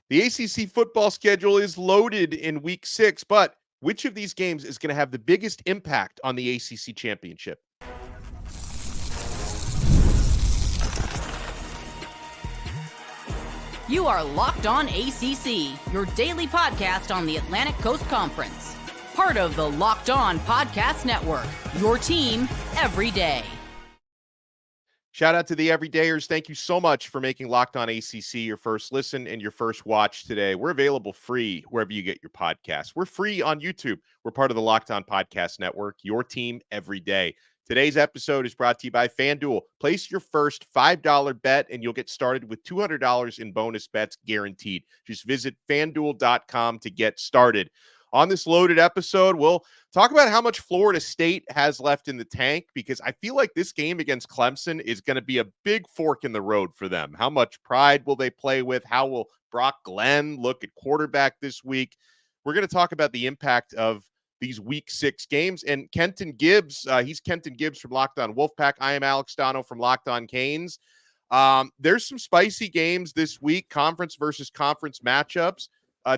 The ACC football schedule is loaded in week 6, but which of these games is going to have the biggest impact on the ACC championship? You are Locked On ACC, your daily podcast on the Atlantic Coast Conference. Part of the Locked On Podcast Network, your team every day. Shout out to the everydayers. Thank you so much for making Locked On ACC your first listen and your first watch today. We're available free wherever you get your podcasts. We're free on YouTube. We're part of the Locked On Podcast Network, your team every day. Today's episode is brought to you by FanDuel. Place your first $5 bet and you'll get started with $200 in bonus bets guaranteed. Just visit FanDuel.com to get started. On this loaded episode, we'll talk about how much Florida State has left in the tank, because I feel like this game against Clemson is going to be a big fork in the road for them. How much pride will they play with? How will Brock Glenn look at quarterback this week? We're going to talk about the impact of these week 6 games. And Kenton Gibbs, he's Kenton Gibbs from Locked On Wolfpack. I am Alex Dono from Locked On Canes. There's some spicy games this week, conference versus conference matchups.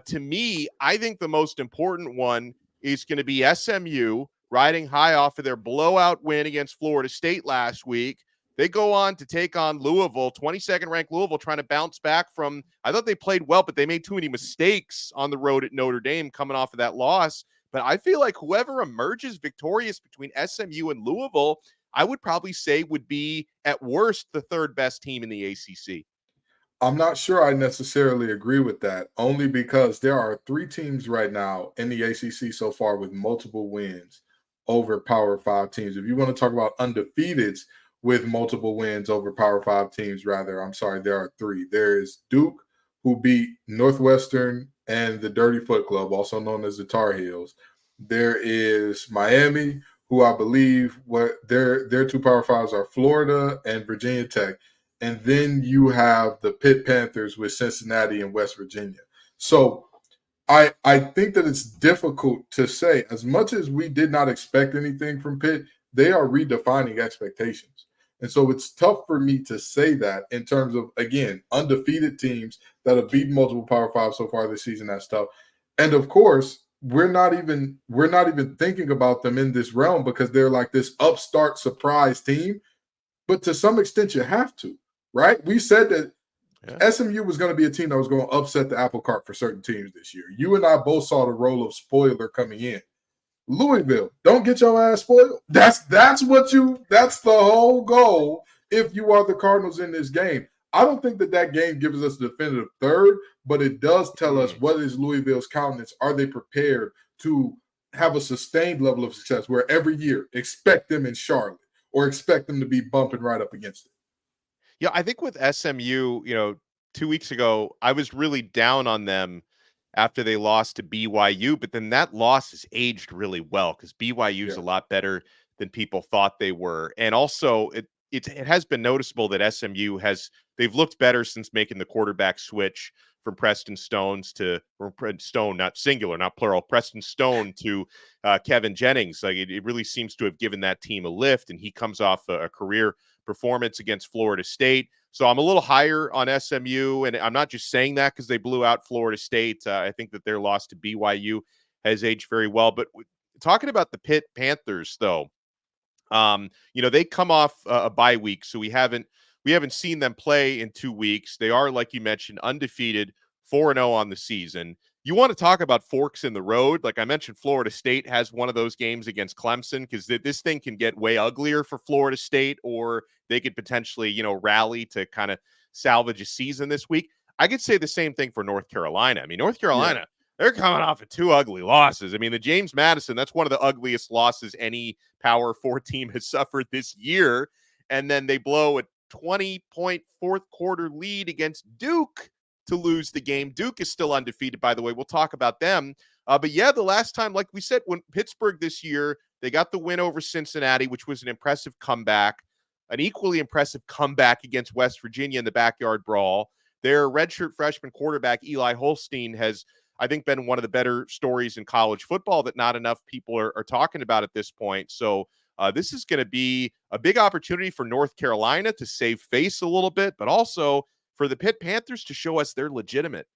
To me, I think the most important one is going to be SMU riding high off of their blowout win against Florida State last week. They go on to take on Louisville, 22nd ranked Louisville, trying to bounce back from, I thought they played well, but they made too many mistakes on the road at Notre Dame coming off of that loss. But I feel like whoever emerges victorious between SMU and Louisville, I would probably say would be at worst the third best team in the ACC. I'm not sure I necessarily agree with that, only because there are 3 teams right now in the ACC so far with multiple wins over Power 5 teams. If you want to talk about undefeateds with multiple wins over Power 5 teams, there are 3. There is Duke, who beat Northwestern and the Dirty Foot Club, also known as the Tar Heels. There is Miami, who I believe their 2 Power 5s are Florida and Virginia Tech. And then you have the Pitt Panthers with Cincinnati and West Virginia. So I think that it's difficult to say. As much as we did not expect anything from Pitt, they are redefining expectations. And so it's tough for me to say that in terms of, again, undefeated teams that have beaten multiple Power 5 so far this season. That's tough. And of course, we're not even thinking about them in this realm because they're like this upstart surprise team. But to some extent, you have to. Right? We said that SMU was going to be a team that was going to upset the apple cart for certain teams this year. You and I both saw the role of spoiler coming in. Louisville, don't get your ass spoiled. That's the whole goal if you are the Cardinals in this game. I don't think that game gives us a definitive third, but it does tell us what is Louisville's countenance. Are they prepared to have a sustained level of success where every year expect them in Charlotte or expect them to be bumping right up against it? Yeah, I think with SMU, 2 weeks ago, I was really down on them after they lost to BYU, but then that loss has aged really well because BYU is a lot better than people thought they were. And also, it has been noticeable that they've looked better since making the quarterback switch from Preston Stone, not singular, not plural, Preston Stone to Kevin Jennings. Like it really seems to have given that team a lift, and he comes off a career performance against Florida State. So I'm a little higher on SMU, and I'm not just saying that because they blew out Florida State. I think that their loss to BYU has aged very well. But talking about the Pitt Panthers, though, they come off a bye week, so we haven't seen them play in 2 weeks. They are, like you mentioned, undefeated, 4-0 on the season. You want to talk about forks in the road? Like I mentioned, Florida State has one of those games against Clemson because this thing can get way uglier for Florida State, or they could potentially, rally to kind of salvage a season this week. I could say the same thing for North Carolina. I mean, North Carolina, they're coming off of 2 ugly losses. I mean, the James Madison, that's one of the ugliest losses any Power 4 team has suffered this year. And then they blow a 20-point fourth quarter lead against Duke to lose the game. Duke is still undefeated, by the way. We'll talk about them. But yeah, the last time, like we said, when Pittsburgh this year, they got the win over Cincinnati, which was an impressive comeback, an equally impressive comeback against West Virginia in the backyard brawl. Their redshirt freshman quarterback, Eli Holstein, has, I think, been one of the better stories in college football that not enough people are talking about at this point. So this is going to be a big opportunity for North Carolina to save face a little bit, but also for the Pitt Panthers to show us they're legitimate.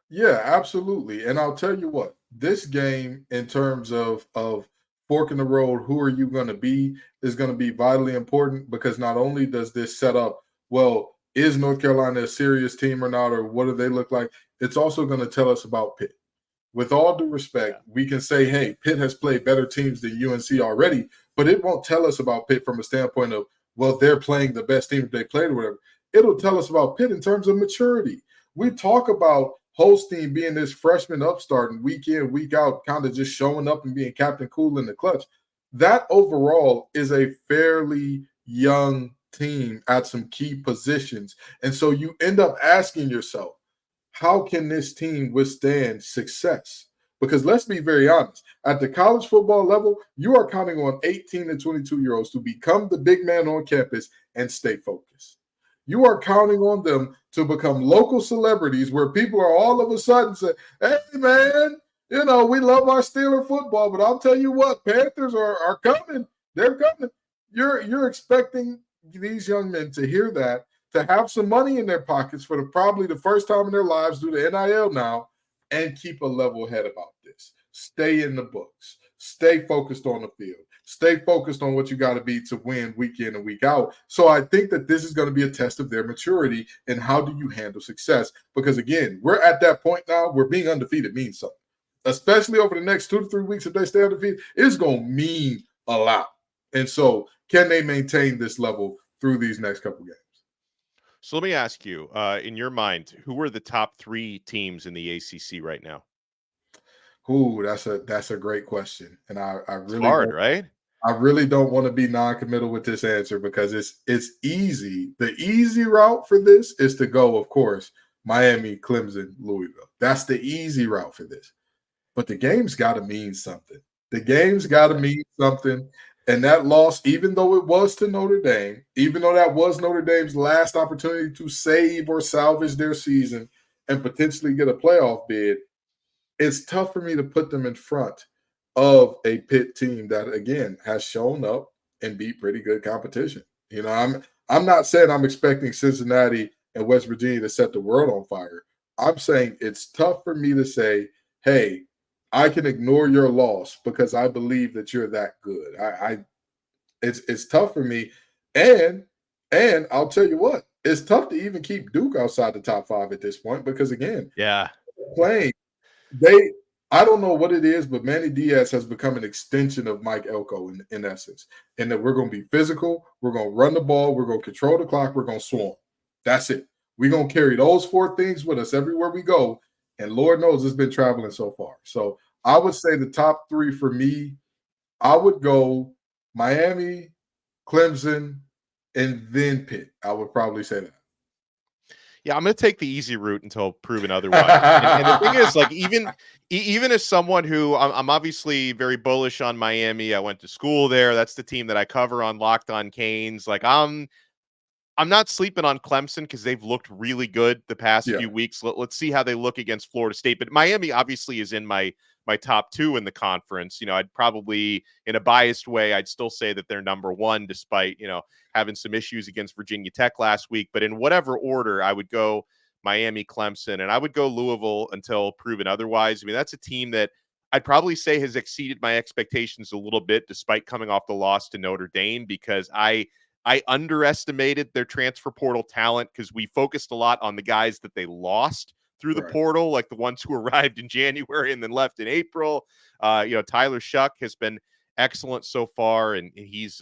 Yeah, absolutely. And I'll tell you what, this game in terms of fork in the road, who are you going to be, is going to be vitally important because not only does this set up, well, is North Carolina a serious team or not, or what do they look like? It's also going to tell us about Pitt. With all due Yeah. respect, we can say, hey, Pitt has played better teams than UNC already, but it won't tell us about Pitt from a standpoint of, well, they're playing the best team they played or whatever. It'll tell us about Pitt in terms of maturity. We talk about Holstein being this freshman upstart and week in, week out, kind of just showing up and being Captain Cool in the clutch. That overall is a fairly young team at some key positions. And so you end up asking yourself, how can this team withstand success? Because let's be very honest, at the college football level, you are counting on 18 and 22-year-olds to become the big man on campus and stay focused. You are counting on them to become local celebrities where people are all of a sudden say, hey, man, we love our Steeler football, but I'll tell you what, Panthers are coming. They're coming. You're expecting these young men to hear that, to have some money in their pockets for probably the first time in their lives due to NIL now, and keep a level head about this. Stay in the books. Stay focused on the field. Stay focused on what you got to be to win week in and week out. So I think that this is going to be a test of their maturity and how do you handle success? Because again, we're at that point now where being undefeated means something, especially over the next 2 to 3 weeks. If they stay undefeated, it's going to mean a lot. And so can they maintain this level through these next couple games? So let me ask you, in your mind, who are the top 3 teams in the ACC right now? Ooh, that's a great question, and I It's really hard, don't right? I really don't want to be non-committal with this answer because it's easy. The easy route for this is to go, of course, Miami, Clemson, Louisville. That's the easy route for this. But the game's got to mean something. The game's got to mean something. And that loss, even though it was to Notre Dame, even though that was Notre Dame's last opportunity to save or salvage their season and potentially get a playoff bid, it's tough for me to put them in front of a Pitt team that again has shown up and beat pretty good competition. I'm not saying I'm expecting Cincinnati and West Virginia to set the world on fire. I'm saying it's tough for me to say, hey, I can ignore your loss because I believe that you're that good. It's tough for me. And I'll tell you what, it's tough to even keep Duke outside the top 5 at this point because again, Yeah. playing they I don't know what it is, but Manny Diaz has become an extension of Mike Elko in essence. And that we're going to be physical, we're going to run the ball, we're going to control the clock, we're going to swarm. That's it. We're going to carry those 4 things with us everywhere we go. And Lord knows it's been traveling so far. So I would say the top 3 for me, I would go Miami, Clemson, and then Pitt. I would probably say that. Yeah, I'm going to take the easy route until proven otherwise. And the thing is, like, even as someone who I'm obviously very bullish on Miami. I went to school there. That's the team that I cover on Locked On Canes. Like, I'm not sleeping on Clemson because they've looked really good the past Yeah, few weeks. Let's see how they look against Florida State. But Miami obviously is in my top 2 in the conference. I'd probably, in a biased way, I'd still say that they're number 1, despite having some issues against Virginia Tech last week. But in whatever order, I would go Miami, Clemson, and I would go Louisville until proven otherwise. I mean, that's a team that I'd probably say has exceeded my expectations a little bit, despite coming off the loss to Notre Dame, because I underestimated their transfer portal talent because we focused a lot on the guys that they lost through the right. portal, like the ones who arrived in January and then left in April. Tyler Shuck has been excellent so far, and he's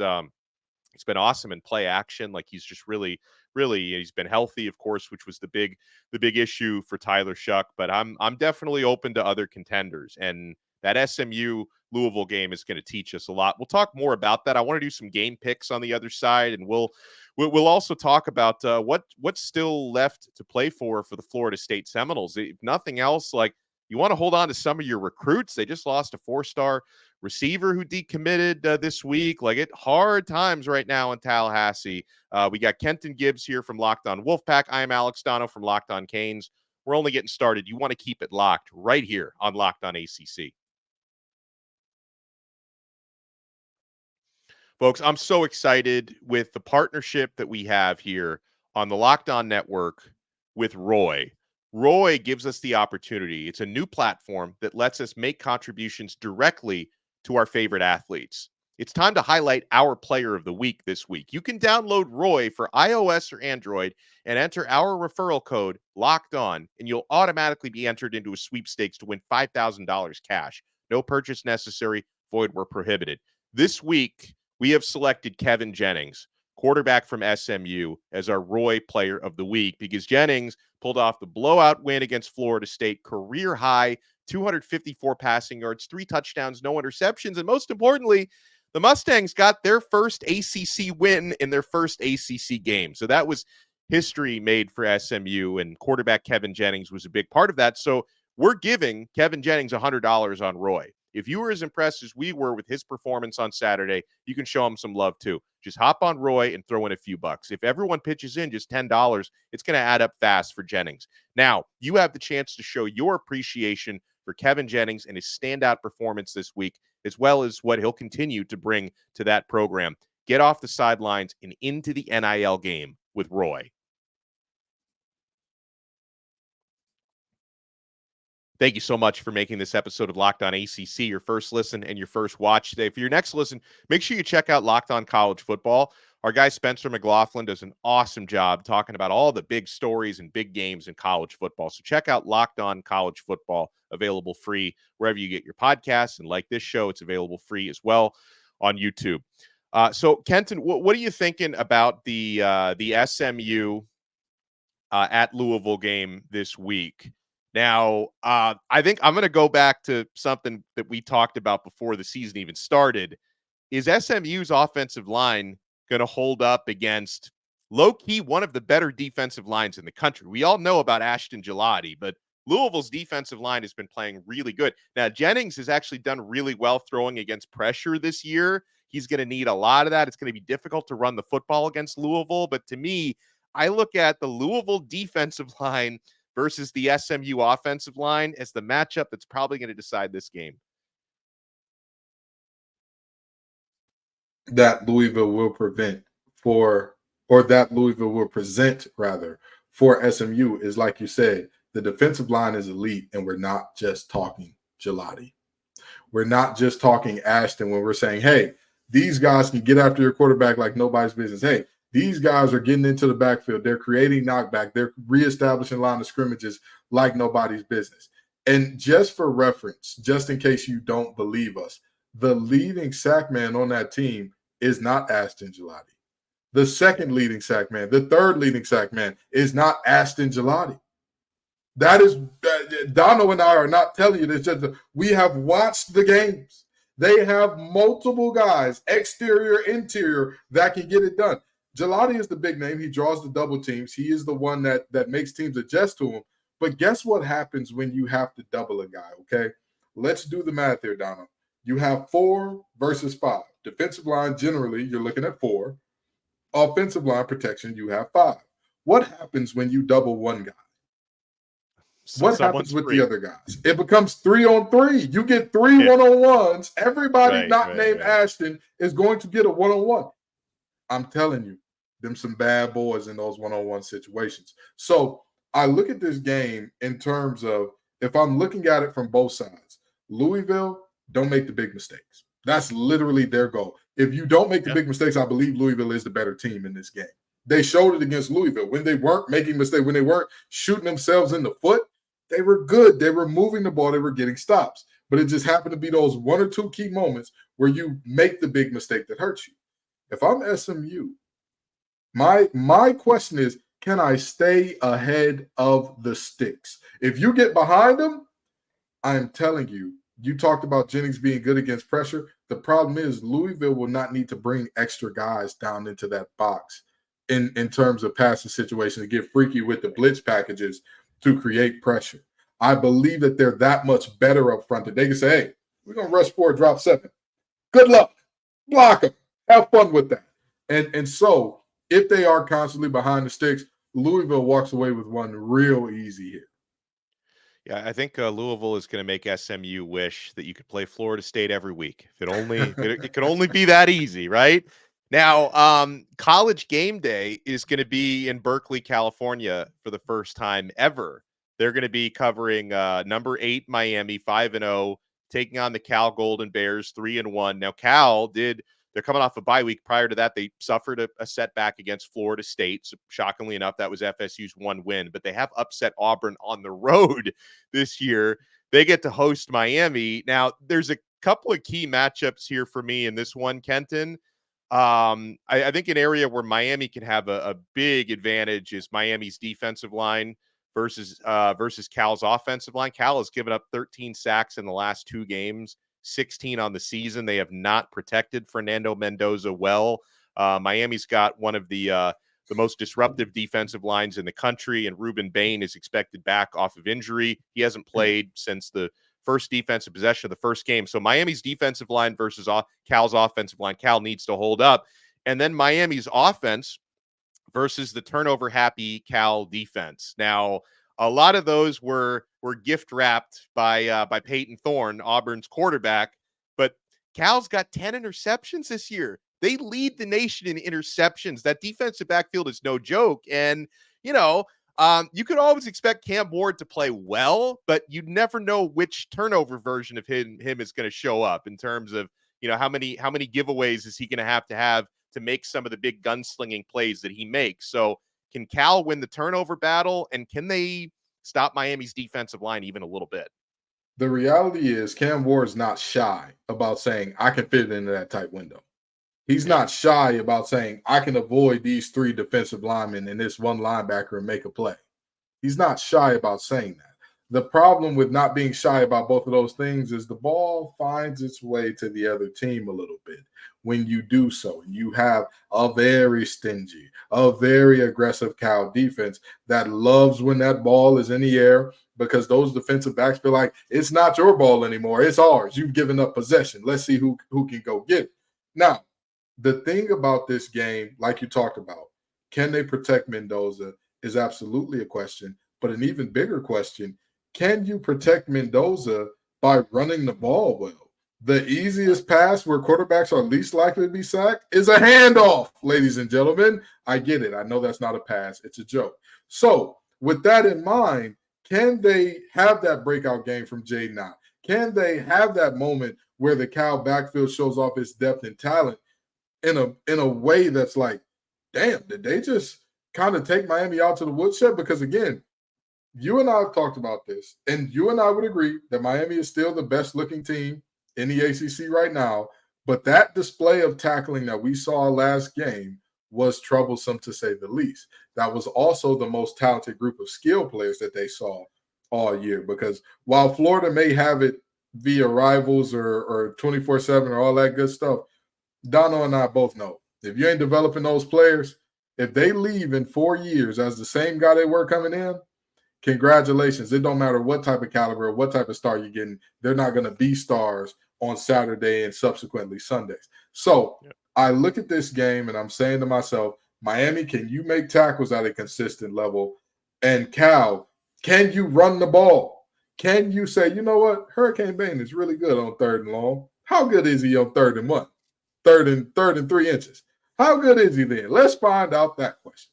been awesome in play action. Like, he's just really, he's been healthy, of course, which was the big issue for Tyler Shuck. But I'm definitely open to other contenders, and that SMU Louisville game is going to teach us a lot. We'll talk more about that. I want to do some game picks on the other side, and we'll also talk about what's still left to play for the Florida State Seminoles. If nothing else, like, you want to hold on to some of your recruits. They just lost a 4-star receiver who decommitted this week. Like, it hard times right now in Tallahassee. We got Kenton Gibbs here from Locked On Wolfpack. I am Alex Dono from Locked On Canes. We're only getting started. You want to keep it locked right here on Locked On ACC. Folks, I'm so excited with the partnership that we have here on the Locked On Network with Roy. Roy gives us the opportunity. It's a new platform that lets us make contributions directly to our favorite athletes. It's time to highlight our player of the week this week. You can download Roy for iOS or Android and enter our referral code Locked On, and you'll automatically be entered into a sweepstakes to win $5,000 cash. No purchase necessary, void where prohibited. This week, we have selected Kevin Jennings, quarterback from SMU, as our Roy player of the week because Jennings pulled off the blowout win against Florida State, career high 254 passing yards, 3 touchdowns, no interceptions, and most importantly, the Mustangs got their first ACC win in their first ACC game. So that was history made for SMU, and quarterback Kevin Jennings was a big part of that. So we're giving Kevin Jennings $100 on Roy. If you were as impressed as we were with his performance on Saturday, you can show him some love too. Just hop on Roy and throw in a few bucks. If everyone pitches in just $10, it's going to add up fast for Jennings. Now, you have the chance to show your appreciation for Kevin Jennings and his standout performance this week, as well as what he'll continue to bring to that program. Get off the sidelines and into the NIL game with Roy. Thank you so much for making this episode of Locked On ACC your first listen and your first watch today. For your next listen, make sure you check out Locked On College Football. Our guy Spencer McLaughlin does an awesome job talking about all the big stories and big games in college football. So check out Locked On College Football, available free wherever you get your podcasts. And like this show, it's available free as well on YouTube. So Kenton, what are you thinking about the SMU at Louisville game this week? Now, I think I'm going to go back to something that we talked about before the season even started. Is SMU's offensive line going to hold up against low-key one of the better defensive lines in the country? We all know about Ashton Gelati, but Louisville's defensive line has been playing really good. Now, Jennings has actually done really well throwing against pressure this year. He's going to need a lot of that. It's going to be difficult to run the football against Louisville, but to me, I look at the Louisville defensive line versus the SMU offensive line as the matchup that's probably going to decide this game. That Louisville will present for SMU is, like you said, the defensive line is elite, and we're not just talking Gelati. We're not just talking Ashton when we're saying, hey, these guys can get after your quarterback like nobody's business. Hey, these guys are getting into the backfield. They're creating knockback. They're reestablishing line of scrimmages like nobody's business. And just for reference, just in case you don't believe us, the leading sack man on that team is not Ashton Gelati. The second leading sack man, the third leading sack man is not Ashton Gelati. That is, Dono and I are not telling you this. Just we have watched the games. They have multiple guys, exterior, interior, that can get it done. Gelati is the big name. He draws the double teams. He is the one that makes teams adjust to him. But guess what happens when you have to double a guy, okay? Let's do the math here, Donna. You have 4 versus 5. Defensive line, generally, you're looking at 4. Offensive line protection, you have 5. What happens when you double one guy? So what happens with the other guys? It becomes 3-on-3. You get 3 one-on-ones. Everybody named Ashton is going to get a one-on-one. I'm telling you, them some bad boys in those one-on-one situations. So I look at this game in terms of, if I'm looking at it from both sides, Louisville, don't make the big mistakes. That's literally their goal. If you don't make the big mistakes, I believe Louisville is the better team in this game. They showed it against Louisville. When they weren't making mistakes, when they weren't shooting themselves in the foot, they were good. They were moving the ball. They were getting stops. But it just happened to be those 1 or 2 key moments where you make the big mistake that hurts you. If I'm SMU, my question is, can I stay ahead of the sticks? If you get behind them, I'm telling you, you talked about Jennings being good against pressure. The problem is Louisville will not need to bring extra guys down into that box in terms of passing situations to get freaky with the blitz packages to create pressure. I believe that they're that much better up front that they can say, hey, we're going to rush 4, drop 7. Good luck. Block them. Have fun with that. And so if they are constantly behind the sticks, Louisville walks away with one real easy here. Yeah, I think Louisville is going to make SMU wish that you could play Florida State every week. If it only it could only be that easy, right? Now, College Game Day is going to be in Berkeley, California for the first time ever They're going to be covering number 8 Miami, 5-0, taking on the Cal Golden Bears, 3-1. Now, they're coming off a bye week. Prior to that, they suffered a setback against Florida State. So shockingly enough, that was FSU's one win, but they have upset Auburn on the road this year. They get to host Miami. Now, there's a couple of key matchups here for me in this one, Kenton. I think an area where Miami can have a big advantage is Miami's defensive line versus Cal's offensive line. Cal has given up 13 sacks in the last 2 games, 16 on the season. They have not protected Fernando Mendoza well. Miami's got one of the most disruptive defensive lines in the country, and Ruben Bain is expected back off of injury. He hasn't played since the first defensive possession of the first game. So Miami's defensive line versus Cal's offensive line. Cal needs to hold up. And then Miami's offense versus the turnover-happy Cal defense. Now, a lot of those were gift wrapped by Peyton Thorne, Auburn's quarterback, but Cal's got 10 interceptions this year. They lead the nation in interceptions. That defensive backfield is no joke. And, you could always expect Cam Ward to play well, but you'd never know which turnover version of him is going to show up in terms of, how many giveaways is he going to have to make some of the big gunslinging plays that he makes. So can Cal win the turnover battle, and can they stop Miami's defensive line even a little bit? The reality is Cam Ward's not shy about saying, I can fit into that tight window. He's not shy about saying, I can avoid these 3 defensive linemen and this one linebacker and make a play. He's not shy about saying that. The problem with not being shy about both of those things is the ball finds its way to the other team a little bit when you do so. And you have a very stingy, a very aggressive Cal defense that loves when that ball is in the air, because those defensive backs feel like it's not your ball anymore. It's ours. You've given up possession. Let's see who can go get it. Now, the thing about this game, like you talked about, can they protect Mendoza is absolutely a question. But an even bigger question, can you protect Mendoza by running the ball well? The easiest pass where quarterbacks are least likely to be sacked is a handoff, ladies and gentlemen. I get it. I know that's not a pass. It's a joke. So with that in mind, can they have that breakout game from Jaden Ott? Can they have that moment where the Cal backfield shows off its depth and talent in a way that's like, damn, did they just kind of take Miami out to the woodshed? Because again, you and I have talked about this, and you and I would agree that Miami is still the best looking team in the ACC right now. But that display of tackling that we saw last game was troublesome, to say the least. That was also the most talented group of skill players that they saw all year, because while Florida may have it via rivals or 24/7 or all that good stuff, Dono and I both know if you ain't developing those players, if they leave in 4 years as the same guy they were coming in, congratulations. It don't matter what type of caliber, what type of star you're getting. They're not going to be stars on Saturday and subsequently Sundays. So I look at this game and I'm saying to myself, Miami, can you make tackles at a consistent level? And Cal, can you run the ball? Can you say, you know what? Hurricane Bain is really good on 3rd and long. How good is he on 3rd and 1? 3rd and 3 inches. How good is he then? Let's find out that question.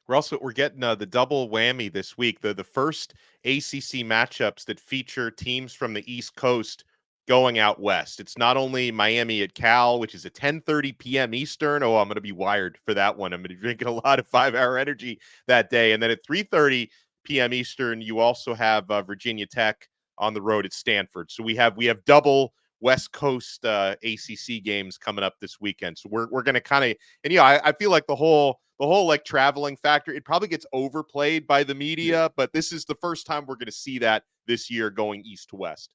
We're getting the double whammy this week. The first ACC matchups that feature teams from the East Coast going out west. It's not only Miami at Cal, which is at 10:30 p.m. Eastern. Oh, I'm going to be wired for that one. I'm going to be drinking a lot of 5-hour energy that day. And then at 3:30 p.m. Eastern, you also have Virginia Tech on the road at Stanford. So we have double West Coast ACC games coming up this weekend. So we're going to kind of, and I feel like the whole like traveling factor, it probably gets overplayed by the media, but this is the first time we're going to see that this year going east to west.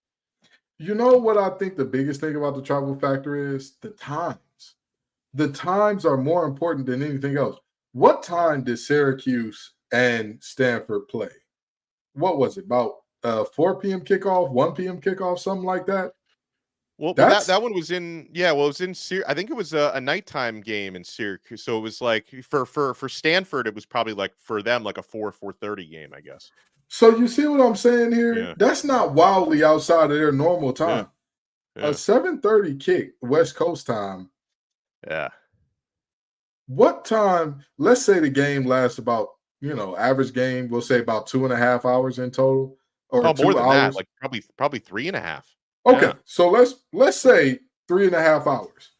You know what I think the biggest thing about the travel factor is? The times. The times are more important than anything else. What time did Syracuse and Stanford play? What was it, about 4 p.m. kickoff, 1 p.m. kickoff, something like that? Well, that one was in, it was in I think it was a nighttime game in Syracuse. So it was like for Stanford, it was probably like for them like a 4:30 game, I guess. So you see what I'm saying here? Yeah. That's not wildly outside of their normal time. Yeah. A 7:30 kick, West Coast time. Yeah. What time? Let's say the game lasts about average game, we'll say about 2.5 hours in total, or Oh, more 2 than that, hours. like probably 3.5. Okay, Yeah. so let's say 3.5 hours.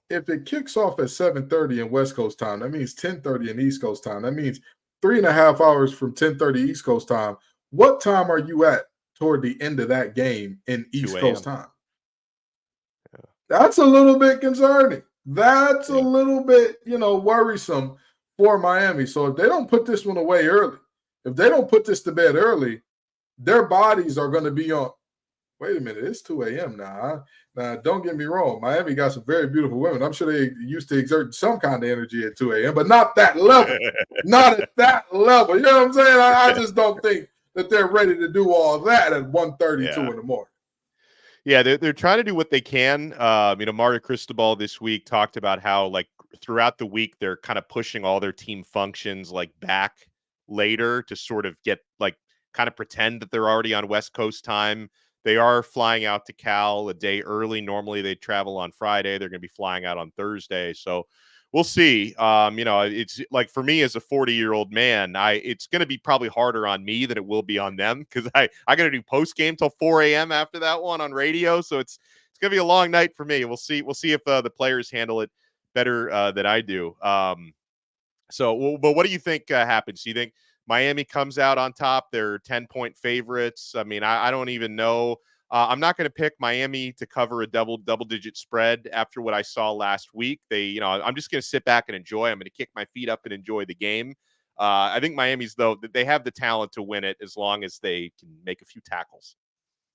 If it kicks off at 7:30 in West Coast time, that means 10:30 in East Coast time. That means 3.5 hours from 10:30 East Coast time. What time are you at toward the end of that game in 2 East Coast a.m. time? That's a little bit concerning. That's a Yeah. little bit, worrisome for Miami. So if they don't put this one away early, if they don't put this to bed early, their bodies are going to be on. Wait a minute, it's 2 a.m. now. Now, don't get me wrong. Miami got some very beautiful women. I'm sure they used to exert some kind of energy at 2 a.m., but not that level. Not at that level. You know what I'm saying? I just don't think that they're ready to do all that at 1:32 Yeah. in the morning. Yeah, they're trying to do what they can. Mario Cristobal this week talked about how, like, throughout the week they're kind of pushing all their team functions like back later to sort of get like kind of pretend that they're already on West Coast time. They are flying out to Cal a day early. Normally they travel on Friday. They're going to be flying out on Thursday. So we'll see. It's like for me as a 40-year-old man, it's going to be probably harder on me than it will be on them because I got to do post game till 4 a.m. after that one on radio. So it's going to be a long night for me. We'll see. We'll see if the players handle it better than I do. But what do you think happens? Do you think Miami comes out on top? They're 10-point favorites. I mean, I don't even know. I'm not going to pick Miami to cover a double-digit spread after what I saw last week. I'm just going to sit back and enjoy. I'm going to kick my feet up and enjoy the game. I think Miami's, though, they have the talent to win it as long as they can make a few tackles.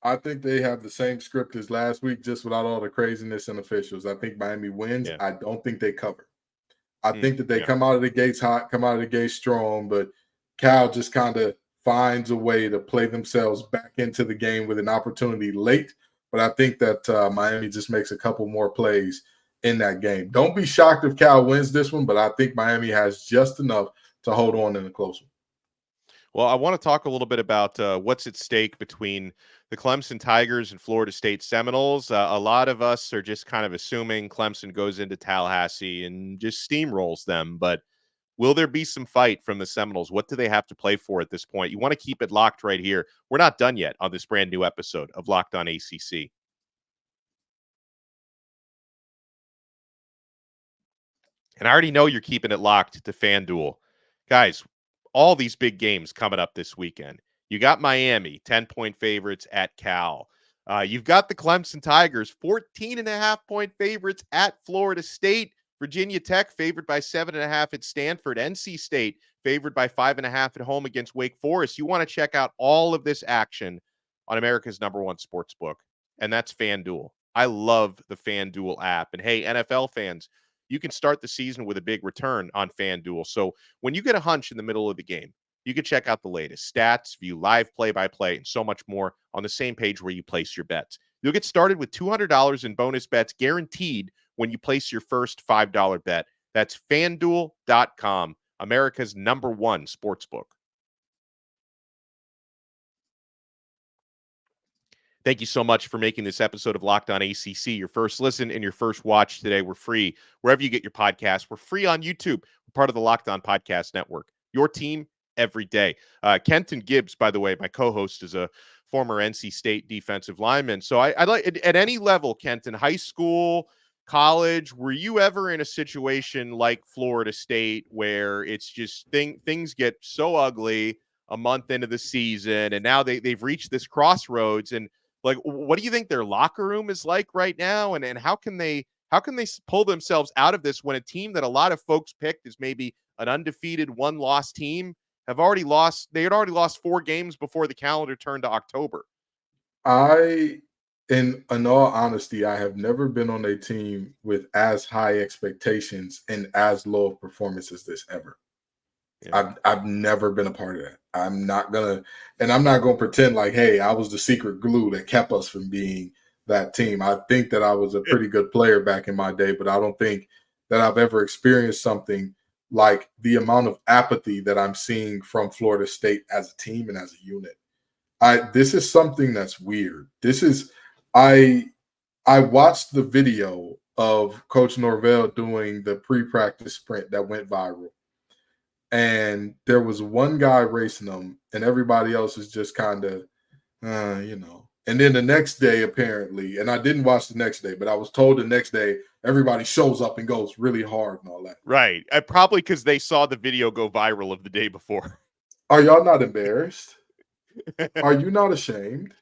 I think they have the same script as last week, just without all the craziness and officials. I think Miami wins. Yeah. I don't think they cover. I think that they Yeah. come out of the gates hot, come out of the gates strong, but Cal just kind of finds a way to play themselves back into the game with an opportunity late. But I think that Miami just makes a couple more plays in that game. Don't be shocked if Cal wins this one, but I think Miami has just enough to hold on in a close one. Well, I want to talk a little bit about what's at stake between the Clemson Tigers and Florida State Seminoles. A lot of us are just kind of assuming Clemson goes into Tallahassee and just steamrolls them. But will there be some fight from the Seminoles? What do they have to play for at this point? You want to keep it locked right here. We're not done yet on this brand new episode of Locked On ACC. And I already know you're keeping it locked to FanDuel. Guys, all these big games coming up this weekend. You got Miami, 10-point favorites at Cal. You've got the Clemson Tigers, 14.5-point favorites at Florida State. Virginia Tech favored by 7.5 at Stanford. NC State favored by 5.5 at home against Wake Forest. You want to check out all of this action on America's #1 sports book, and that's FanDuel. I love the FanDuel app. And hey, NFL fans, you can start the season with a big return on FanDuel. So when you get a hunch in the middle of the game, you can check out the latest stats, view live play-by-play, and so much more on the same page where you place your bets. You'll get started with $200 in bonus bets guaranteed when you place your first $5 bet. That's FanDuel.com, America's #1 sportsbook. Thank you so much for making this episode of Locked On ACC your first listen and your first watch today. We're free wherever you get your podcasts. We're free on YouTube. We're part of the Locked On Podcast Network. Your team every day. Kenton Gibbs, by the way, my co-host, is a former NC State defensive lineman. So I'd like at any level, Kenton, high school, college, were you ever in a situation like Florida State where it's just things get so ugly a month into the season and now they've reached this crossroads, and like, what do you think their locker room is like right now? And how can they pull themselves out of this when a team that a lot of folks picked as maybe an undefeated one-loss team have already lost? They had already lost 4 games before the calendar turned to October. In all honesty, I have never been on a team with as high expectations and as low of performance as this ever. Yeah. I've never been a part of that. I'm not gonna pretend like, hey, I was the secret glue that kept us from being that team. I think that I was a pretty good player back in my day, but I don't think that I've ever experienced something like the amount of apathy that I'm seeing from Florida State as a team and as a unit. This is something that's weird. I watched the video of Coach Norvell doing the pre-practice sprint that went viral. and there was one guy racing them, and everybody else is just kind of, you know. And then the next day, apparently, and I didn't watch the next day, but I was told the next day everybody shows up and goes really hard and all that. Right. Probably because they saw the video go viral of the day before. Are y'all not embarrassed? Are you not ashamed?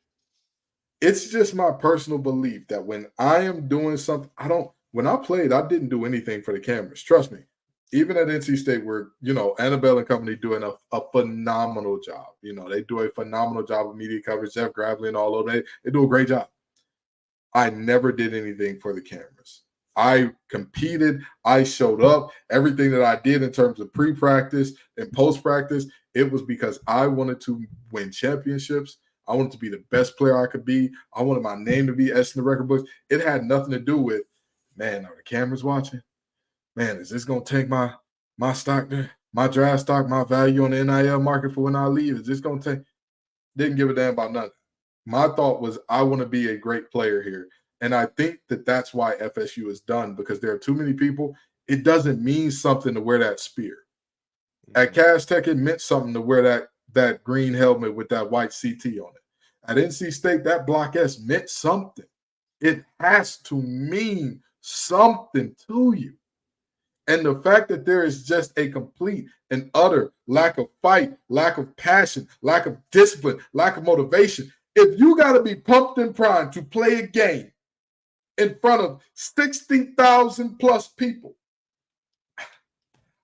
It's just my personal belief that when I am doing something, when I played, I didn't do anything for the cameras. Trust me. Even at NC State, where, you know, Annabelle and company doing a phenomenal job. You know, they do a phenomenal job of media coverage. Jeff Gravely and all of that, they do a great job. I never did anything for the cameras. I competed. I showed up. Everything that I did in terms of pre-practice and post-practice, it was because I wanted to win championships. I wanted to be the best player I could be. I wanted my name to be etched in the record books. It had nothing to do with, man, are the cameras watching? Man, is this going to take my stock there, my draft stock, my value on the NIL market for when I leave? Is this going to take? Didn't give a damn about nothing. My thought was, I want to be a great player here. And I think that that's why FSU is done, because there are too many people. It doesn't mean something to wear that spear. At Cass Tech, it meant something to wear that green helmet with that white CT on it. At NC State, that block S meant something. It has to mean something to you. And the fact that there is just a complete and utter lack of fight, lack of passion, lack of discipline, lack of motivation. If you got to be pumped and primed to play a game in front of 60,000 plus people,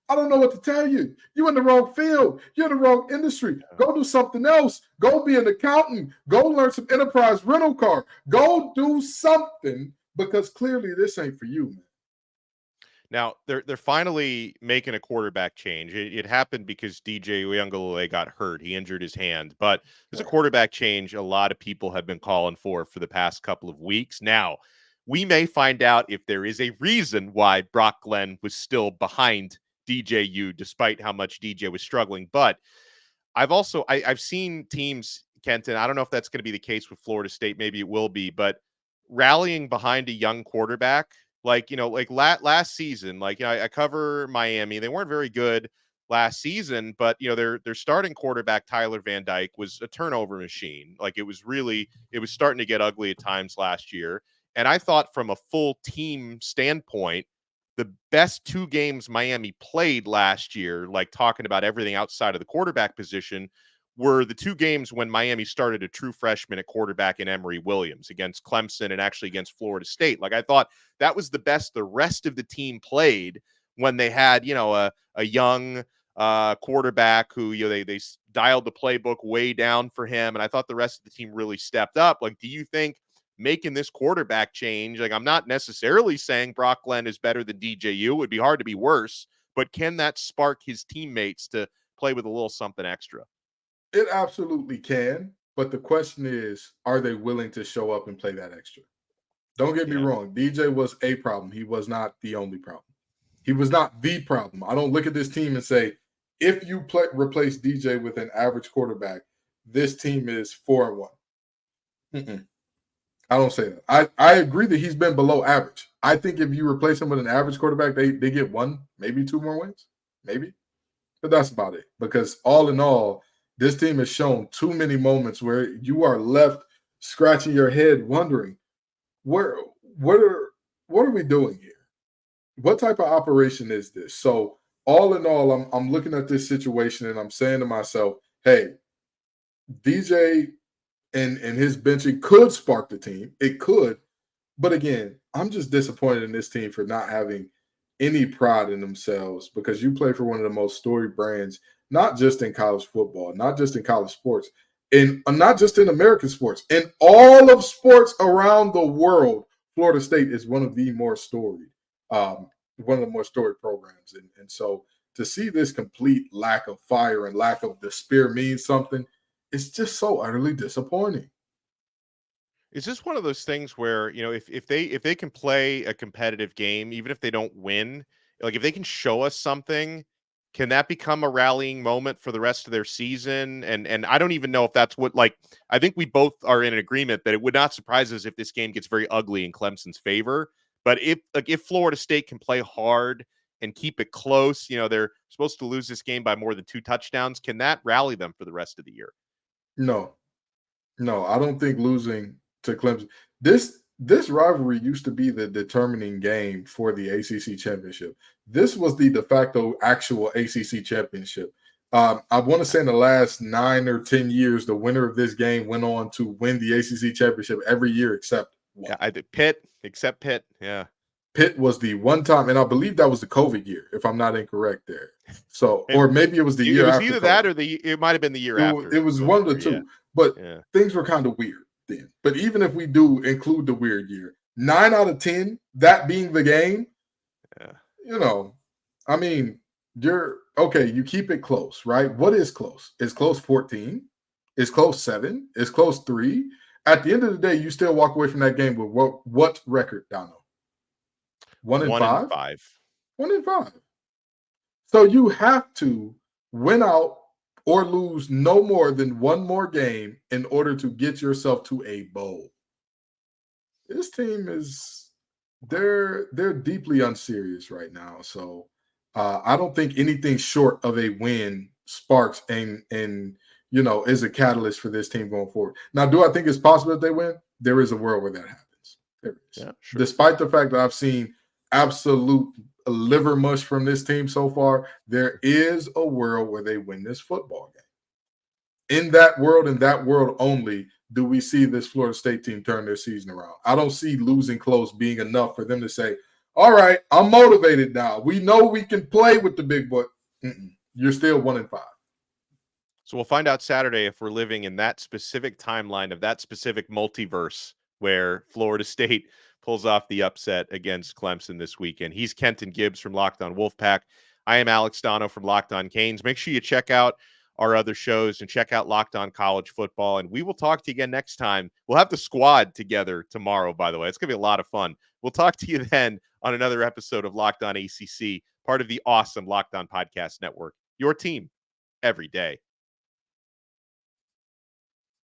I don't know what to tell you. You're in the wrong field. You're in the wrong industry. Go do something else. Go be an accountant. Go learn some enterprise rental car. Go do something, because clearly this ain't for you, man. Now, they're finally making a quarterback change. It happened because DJ Uiagalelei got hurt. He injured his hand. But there's a quarterback change a lot of people have been calling for the past couple of weeks. Now, we may find out if there is a reason why Brock Glenn was still behind DJU, despite how much DJ was struggling. But I've seen teams, Kenton, I don't know if that's going to be the case with Florida State. Maybe it will be, but rallying behind a young quarterback, like, you know, like last season, like, you know, I cover Miami. They weren't very good last season, but, you know, their starting quarterback, Tyler Van Dyke, was a turnover machine. Like, it was starting to get ugly at times last year. And I thought, from a full team standpoint, the best two games Miami played last year, like talking about everything outside of the quarterback position, were the two games when Miami started a true freshman at quarterback in Emory Williams, against Clemson and actually against Florida State. Like, I thought that was the best the rest of the team played, when they had, you know, a young quarterback who, you know, they dialed the playbook way down for him. And I thought the rest of the team really stepped up. Like, do you think making this quarterback change, like, I'm not necessarily saying Brock Glenn is better than DJU, it would be hard to be worse, but can that spark his teammates to play with a little something extra? It absolutely can, but the question is, are they willing to show up and play that extra? Don't get me wrong. DJ was a problem. He was not the only problem. He was not the problem. I don't look at this team and say, if you replace DJ with an average quarterback, this team is 4-1. I don't say that. I agree that he's been below average. I think if you replace him with an average quarterback, they get one, maybe two more wins, maybe. But that's about it. Because all in all, this team has shown too many moments where you are left scratching your head, wondering, what are we doing here? What type of operation is this? So all in all, I'm looking at this situation and I'm saying to myself, hey, DJ and his benching could spark the team. It could. But again, I'm just disappointed in this team for not having any pride in themselves, because you play for one of the most storied brands, not just in college football, not just in college sports, and not just in American sports, in all of sports around the world. Florida State is one of the more storied, programs. And so to see this complete lack of fire and lack of the spear means something, it's just so utterly disappointing. Is this one of those things where, you know, if they can play a competitive game, even if they don't win, like, if they can show us something, can that become a rallying moment for the rest of their season? And I don't even know if that's what, like, I think we both are in agreement that it would not surprise us if this game gets very ugly in Clemson's favor. But if Florida State can play hard and keep it close? They're supposed to lose this game by more than 2 touchdowns. Can that rally them for the rest of the year? No, I don't think losing to Clemson. This rivalry used to be the determining game for the ACC championship. This was the de facto actual ACC championship. I want to say in the last 9 or 10 years, the winner of this game went on to win the ACC championship every year except one. Yeah, I did Pitt. Yeah. Pitt was the one time, and I believe that was the COVID year, if I'm not incorrect there. So, or maybe it was the year It was after either COVID. that or it might have been the year after. It was one of the two, yeah. but things were kind of weird then. But even if we do include the weird year, 9 out of 10, that being the game, I mean, you're okay. You keep it close, right? What is close? Is close 14? Is close 7? Is close 3? At the end of the day, you still walk away from that game with what record, Dono? 1-5? 1-5. So you have to win out or lose no more than one more game in order to get yourself to a bowl. This team they're deeply unserious right now. So I don't think anything short of a win sparks and is a catalyst for this team going forward. Now, do I think it's possible that they win? There is a world where that happens. There is. Yeah, sure. Despite the fact that I've seen absolute liver mush from this team so far, there is a world where they win this football game. In that world only, do we see this Florida State team turn their season around. I don't see losing close being enough for them to say, all right, I'm motivated now. We know we can play with the big boy. You're still 1-5. So we'll find out Saturday if we're living in that specific timeline of that specific multiverse where Florida State pulls off the upset against Clemson this weekend. He's Kenton Gibbs from Locked On Wolfpack. I am Alex Dono from Locked On Canes. Make sure you check out our other shows and check out Locked On College Football. And we will talk to you again next time. We'll have the squad together tomorrow, by the way. It's going to be a lot of fun. We'll talk to you then on another episode of Locked On ACC, part of the awesome Locked On Podcast Network. Your team every day.